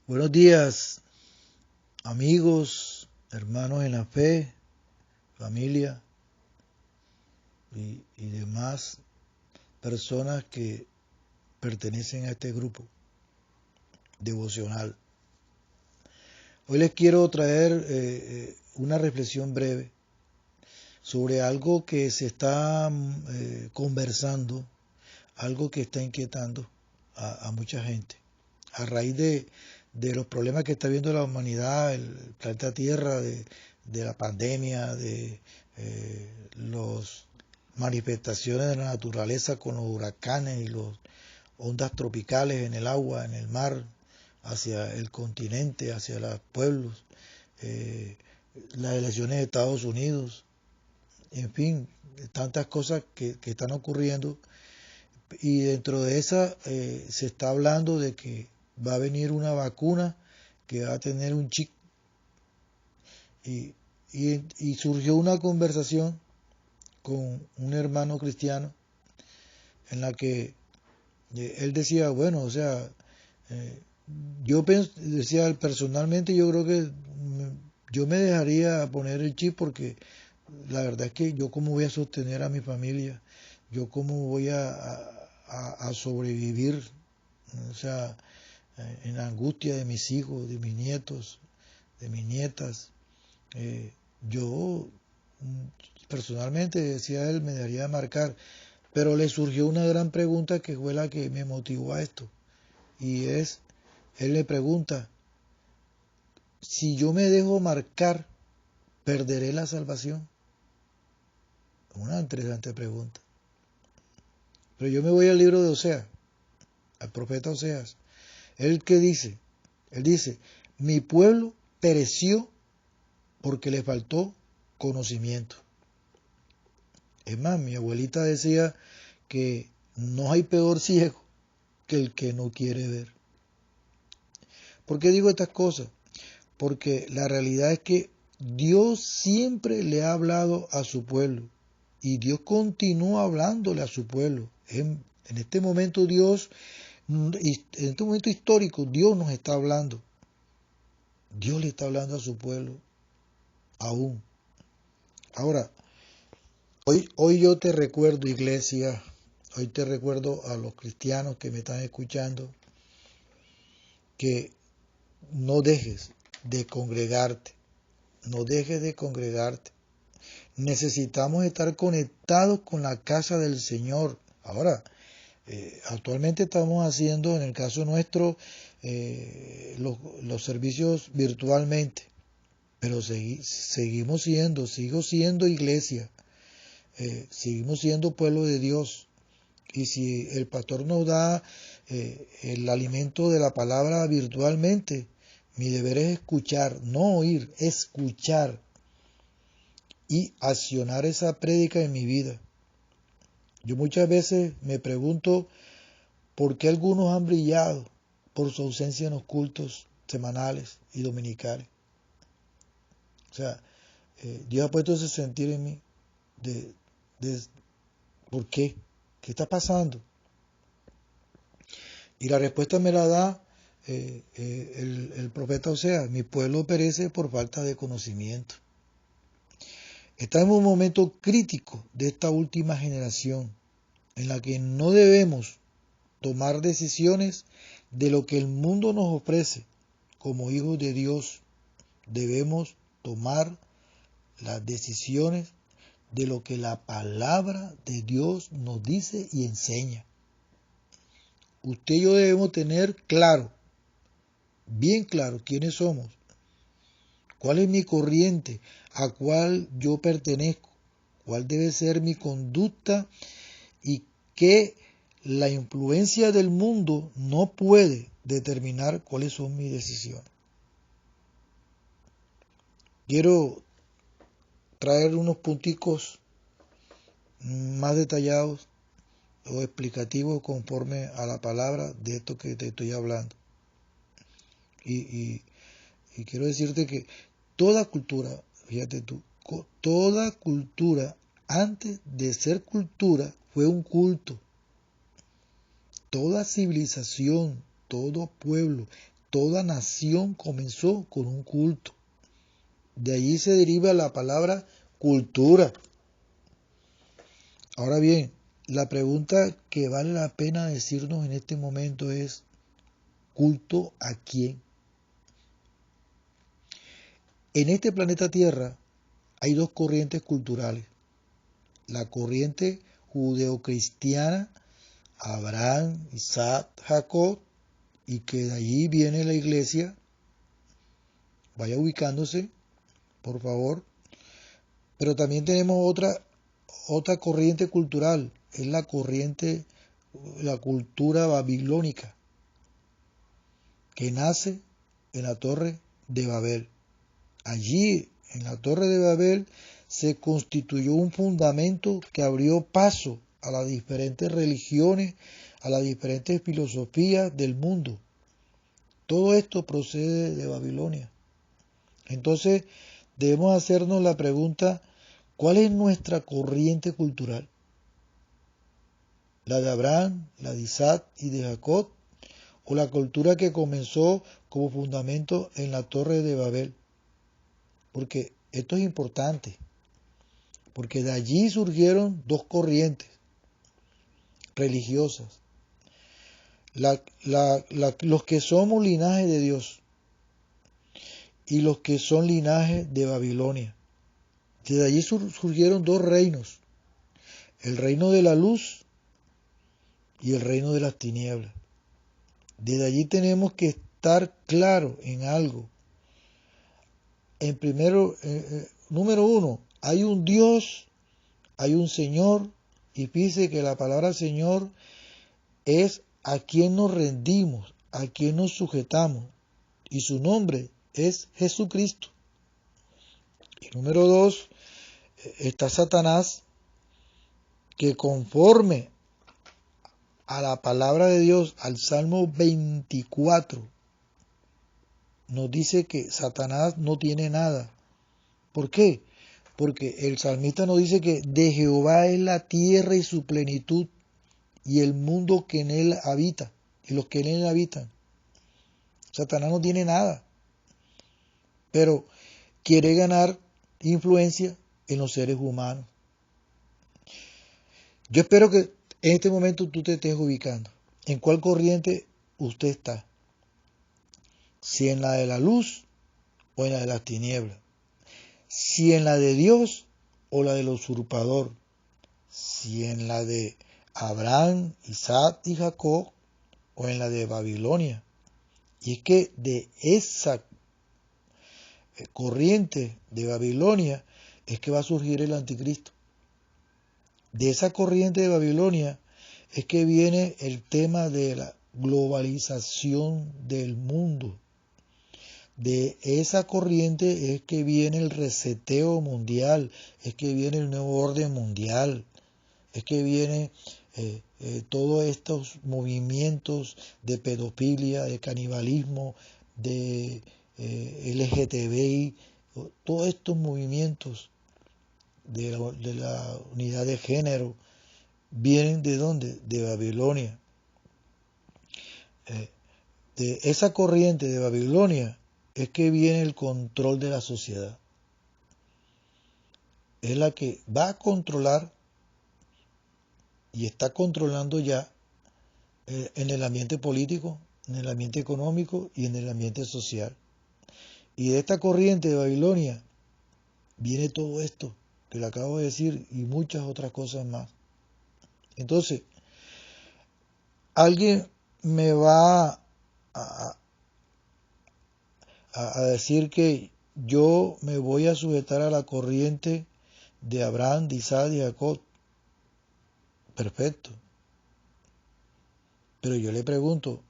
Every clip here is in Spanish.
Buenos días, amigos, hermanos en la fe, familia y demás personas que pertenecen a este grupo devocional. Hoy les quiero traer una reflexión breve sobre algo que se está conversando, algo que está inquietando a mucha gente a raíz de los problemas que está viendo la humanidad, el planeta Tierra, de la pandemia, de las manifestaciones de la naturaleza con los huracanes y las ondas tropicales en el agua, en el mar, hacia el continente, hacia los pueblos, las elecciones de Estados Unidos, en fin, tantas cosas que están ocurriendo. Y dentro de esa se está hablando de que va a venir una vacuna que va a tener un chip. Y surgió una conversación con un hermano cristiano en la que él decía, bueno, o sea, decía personalmente, yo creo que yo me dejaría poner el chip porque la verdad es que yo cómo voy a sostener a mi familia, yo cómo voy a sobrevivir, o sea, en la angustia de mis hijos, de mis nietos, de mis nietas. Yo personalmente, decía él, me daría marcar, pero le surgió una gran pregunta que fue la que me motivó a esto. Y es, él le pregunta, si yo me dejo marcar, ¿perderé la salvación? Una interesante pregunta. Pero yo me voy al libro de Oseas, al profeta Oseas. ¿Él qué dice? Él dice, mi pueblo pereció porque le faltó conocimiento. Es más, mi abuelita decía que no hay peor ciego que el que no quiere ver. ¿Por qué digo estas cosas? Porque la realidad es que Dios siempre le ha hablado a su pueblo y Dios continúa hablándole a su pueblo. En este momento Dios, en este momento histórico, Dios nos está hablando. Dios le está hablando a su pueblo aún. Ahora, hoy yo te recuerdo, iglesia, hoy te recuerdo a los cristianos que me están escuchando, que no dejes de congregarte, no dejes de congregarte. Necesitamos estar conectados con la casa del Señor. Ahora, actualmente estamos haciendo, en el caso nuestro, los servicios virtualmente, pero sigo siendo iglesia, seguimos siendo pueblo de Dios. Y si el pastor nos da el alimento de la palabra virtualmente, mi deber es escuchar, no oír, escuchar y accionar esa prédica en mi vida. Yo muchas veces me pregunto por qué algunos han brillado por su ausencia en los cultos semanales y dominicales. O sea, Dios ha puesto ese sentir en mí de ¿por qué? ¿Qué está pasando? Y la respuesta me la da el profeta Oseas, mi pueblo perece por falta de conocimiento. Estamos en un momento crítico de esta última generación en la que no debemos tomar decisiones de lo que el mundo nos ofrece. Como hijos de Dios debemos tomar las decisiones de lo que la palabra de Dios nos dice y enseña. Usted y yo debemos tener claro, bien claro, quiénes somos, cuál es mi corriente, a cuál yo pertenezco, cuál debe ser mi conducta y que la influencia del mundo no puede determinar cuáles son mis decisiones. Quiero traer unos punticos más detallados o explicativos conforme a la palabra de esto que te estoy hablando. Y quiero decirte que toda cultura, fíjate tú, toda cultura antes de ser cultura fue un culto. Toda civilización, todo pueblo, Toda nación comenzó con un culto. De allí se deriva la palabra cultura. Ahora bien, la pregunta que vale la pena decirnos en este momento es, ¿culto a quién? En este planeta Tierra hay dos corrientes culturales. La corriente judeocristiana, Abraham, Isaac, Jacob, y que de allí viene la iglesia. Vaya ubicándose, por favor. Pero también tenemos otra corriente cultural, es la cultura babilónica, que nace en la Torre de Babel. Allí, en la Torre de Babel, se constituyó un fundamento que abrió paso a las diferentes religiones, a las diferentes filosofías del mundo. Todo esto procede de Babilonia. Entonces, debemos hacernos la pregunta, ¿cuál es nuestra corriente cultural? ¿La de Abraham, la de Isaac y de Jacob? ¿O la cultura que comenzó como fundamento en la Torre de Babel? Porque esto es importante, porque de allí surgieron dos corrientes religiosas. Los que somos linaje de Dios y los que son linaje de Babilonia. Desde allí surgieron dos reinos, el reino de la luz y el reino de las tinieblas. Desde allí tenemos que estar claro en algo. Número uno, hay un Dios, hay un Señor, y fíjese que la palabra Señor es a quien nos rendimos, a quien nos sujetamos, y su nombre es Jesucristo. Y número dos, está Satanás, que conforme a la palabra de Dios, al Salmo 24, nos dice que Satanás no tiene nada. ¿Por qué? Porque el salmista nos dice que de Jehová es la tierra y su plenitud, y el mundo que en él habita, y los que en él habitan. Satanás no tiene nada, pero quiere ganar influencia en los seres humanos. Yo espero que en este momento tú te estés ubicando. ¿En cuál corriente usted está? Si en la de la luz o en la de las tinieblas. Si en la de Dios o la del usurpador. Si en la de Abraham, Isaac y Jacob o en la de Babilonia. Y es que de esa corriente de Babilonia es que va a surgir el anticristo. De esa corriente de Babilonia es que viene el tema de la globalización del mundo. De esa corriente es que viene el reseteo mundial, es que viene el nuevo orden mundial, es que viene todos estos movimientos de pedofilia, de canibalismo, de LGTBI, todos estos movimientos de la unidad de género, vienen ¿de dónde? De Babilonia. De esa corriente de Babilonia es que viene el control de la sociedad. Es la que va a controlar y está controlando ya en el ambiente político, en el ambiente económico y en el ambiente social. Y de esta corriente de Babilonia viene todo esto que le acabo de decir y muchas otras cosas más. Entonces, alguien me va a decir que yo me voy a sujetar a la corriente de Abraham, de Isaac y Jacob. Perfecto. Pero yo le pregunto,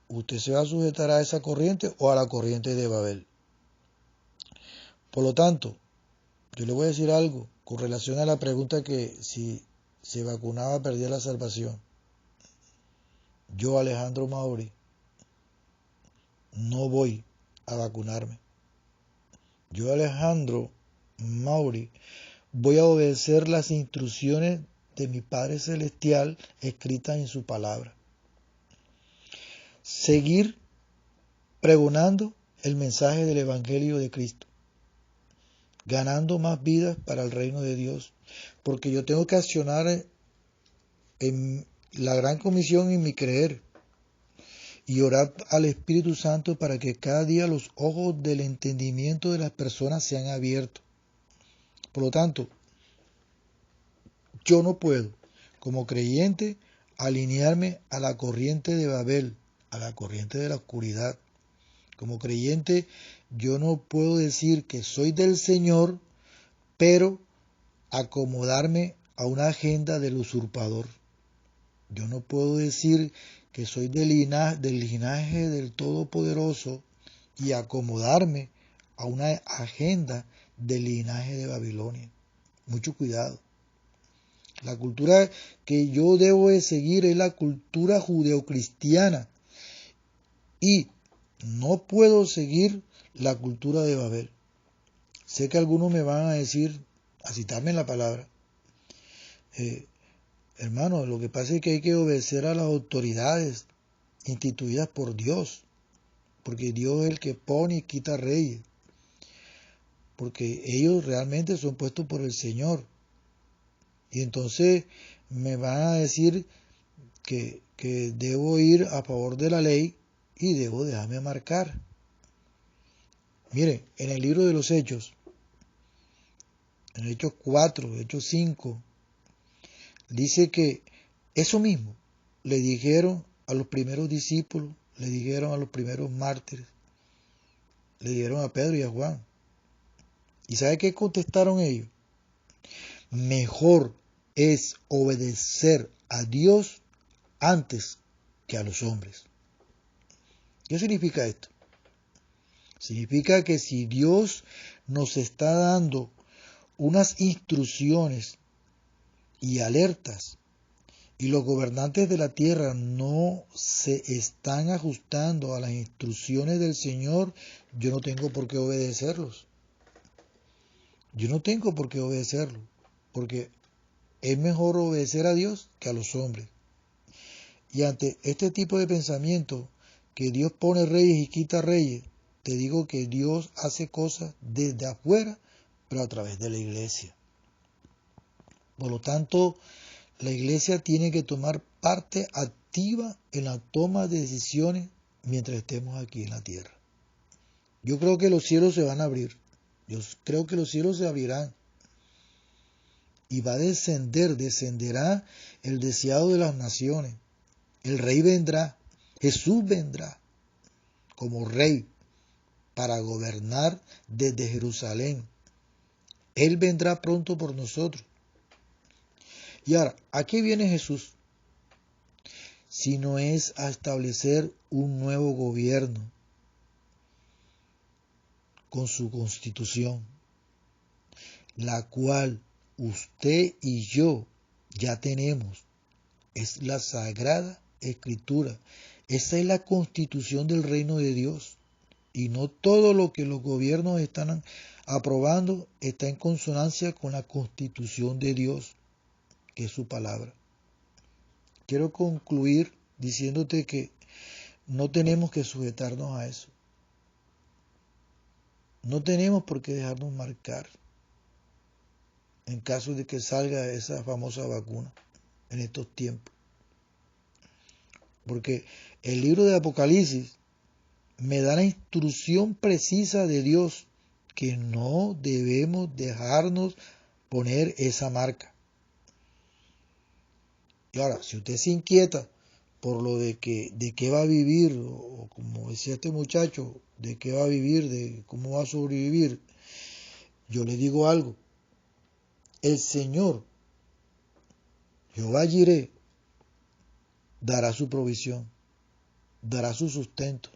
¿usted se va a sujetar a esa corriente o a la corriente de Babel? Por lo tanto, yo le voy a decir algo con relación a la pregunta que si se vacunaba perdía la salvación. Yo, Alejandro Mauri, no voy a vacunarme. Yo, Alejandro Mauri, voy a obedecer las instrucciones de mi Padre Celestial escritas en su palabra. Seguir pregonando el mensaje del Evangelio de Cristo, ganando más vidas para el reino de Dios, porque yo tengo que accionar en la gran comisión en mi creer y orar al Espíritu Santo para que cada día los ojos del entendimiento de las personas sean abiertos. Por lo tanto, yo no puedo, como creyente, alinearme a la corriente de Babel, a la corriente de la oscuridad. Como creyente, yo no puedo decir que soy del Señor, pero acomodarme a una agenda del usurpador. Yo no puedo decir que soy del linaje del Todopoderoso y acomodarme a una agenda del linaje de Babilonia. Mucho cuidado. La cultura que yo debo de seguir es la cultura judeocristiana y no puedo seguir la cultura de Babel. Sé que algunos me van a decir, a citarme en la palabra, hermano, lo que pasa es que hay que obedecer a las autoridades instituidas por Dios, porque Dios es el que pone y quita reyes, porque ellos realmente son puestos por el Señor. Y entonces me van a decir que debo ir a favor de la ley y debo dejarme marcar. Miren, en el libro de los Hechos, en Hechos 4, Hechos 5, dice que eso mismo le dijeron a los primeros discípulos, le dijeron a los primeros mártires, le dijeron a Pedro y a Juan. ¿Y sabe qué contestaron ellos? Mejor es obedecer a Dios antes que a los hombres. ¿Qué significa esto? Significa que si Dios nos está dando unas instrucciones y alertas y los gobernantes de la tierra no se están ajustando a las instrucciones del Señor, yo no tengo por qué obedecerlos. Yo no tengo por qué obedecerlos, porque es mejor obedecer a Dios que a los hombres. Y ante este tipo de pensamiento, que Dios pone reyes y quita reyes, te digo que Dios hace cosas desde afuera, pero a través de la iglesia. Por lo tanto, la iglesia tiene que tomar parte activa en la toma de decisiones mientras estemos aquí en la tierra. Yo creo que los cielos se van a abrir. Yo creo que los cielos se abrirán. Y va a descenderá el deseado de las naciones. El rey vendrá, Jesús vendrá como rey para gobernar desde Jerusalén. Él vendrá pronto por nosotros. Y ahora, ¿a qué viene Jesús? Si no es a establecer un nuevo gobierno con su constitución, la cual usted y yo ya tenemos. Es la Sagrada Escritura. Esa es la constitución del reino de Dios. Y no todo lo que los gobiernos están aprobando está en consonancia con la constitución de Dios, que es su palabra. Quiero concluir diciéndote que no tenemos que sujetarnos a eso. No tenemos por qué dejarnos marcar en caso de que salga esa famosa vacuna en estos tiempos. Porque el libro de Apocalipsis me da la instrucción precisa de Dios que no debemos dejarnos poner esa marca. Y ahora, si usted se inquieta por lo de qué va a vivir, o como decía este muchacho, de qué va a vivir, de cómo va a sobrevivir, yo le digo algo. El Señor, Jehová Jireh, dará su provisión, dará su sustento,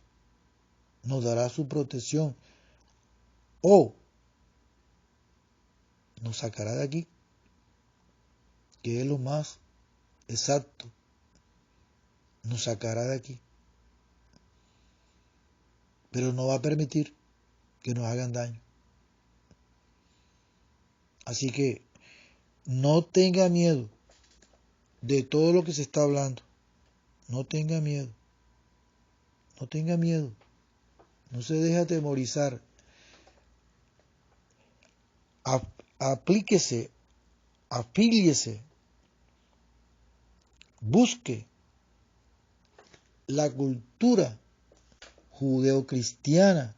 nos dará su protección, o nos sacará de aquí, que es lo más exacto, nos sacará de aquí, pero no va a permitir que nos hagan daño. Así que no tenga miedo de todo lo que se está hablando, no tenga miedo, no tenga miedo. no se deje atemorizar. Aplíquese, afíliese, busque la cultura judeocristiana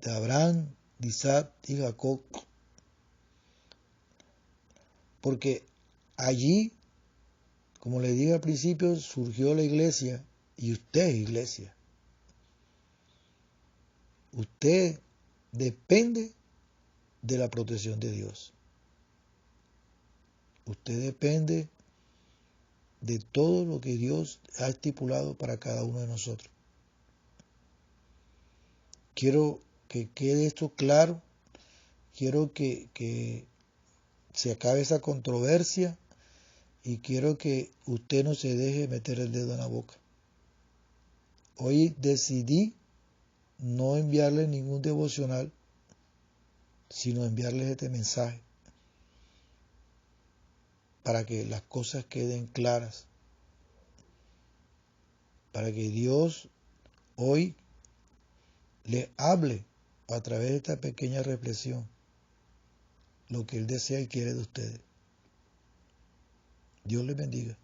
de Abraham, de Isaac y Jacob, porque allí, como le dije al principio, surgió la iglesia y usted es iglesia. Usted depende de la protección de Dios. Usted depende de todo lo que Dios ha estipulado para cada uno de nosotros. Quiero que quede esto claro. Quiero que se acabe esa controversia y quiero que usted no se deje meter el dedo en la boca. Hoy decidí no enviarle ningún devocional, sino enviarles este mensaje para que las cosas queden claras, para que Dios hoy le hable a través de esta pequeña reflexión lo que Él desea y quiere de ustedes. Dios les bendiga.